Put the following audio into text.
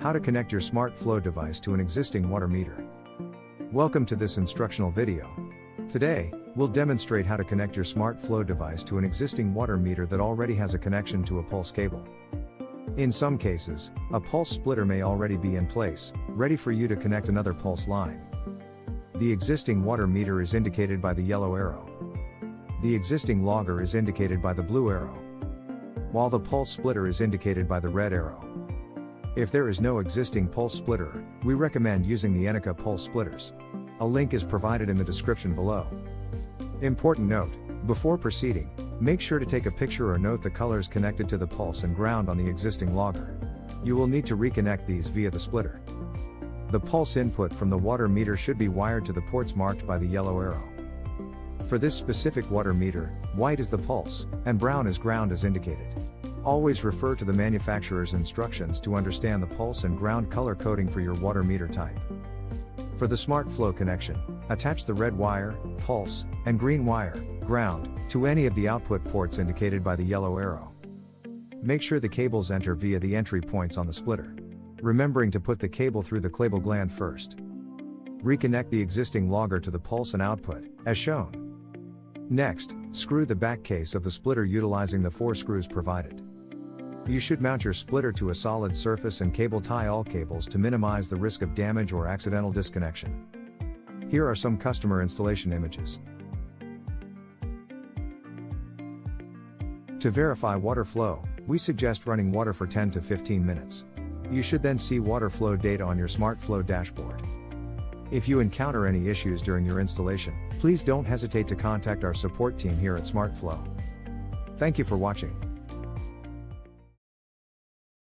How to connect your smart flow device to an existing water meter. Welcome to this instructional video. Today, we'll demonstrate how to connect your smart flow device to an existing water meter that already has a connection to a pulse cable. In some cases, a pulse splitter may already be in place, ready for you to connect another pulse line. The existing water meter is indicated by the yellow arrow. The existing logger is indicated by the blue arrow, while the pulse splitter is indicated by the red arrow. If there is no existing pulse splitter, we recommend using the Enica pulse splitters. A link is provided in the description below. Important note: before proceeding, make sure to take a picture or note the colors connected to the pulse and ground on the existing logger. You will need to reconnect these via the splitter. The pulse input from the water meter should be wired to the ports marked by the yellow arrow. For this specific water meter, white is the pulse, and brown is ground as indicated. Always refer to the manufacturer's instructions to understand the pulse and ground color coding for your water meter type. For the smart flow connection, attach the red wire, pulse, and green wire, ground, to any of the output ports indicated by the yellow arrow. Make sure the cables enter via the entry points on the splitter, remembering to put the cable through the Clabel gland first. Reconnect the existing logger to the pulse and output, as shown. Next, screw the back case of the splitter utilizing the 4 screws provided. You should mount your splitter to a solid surface and cable tie all cables to minimize the risk of damage or accidental disconnection. Here are some customer installation images. To verify water flow, we suggest running water for 10 to 15 minutes. You should then see water flow data on your smart flow dashboard. If you encounter any issues during your installation, please don't hesitate to contact our support team here at SmartFlow. Thank you for watching.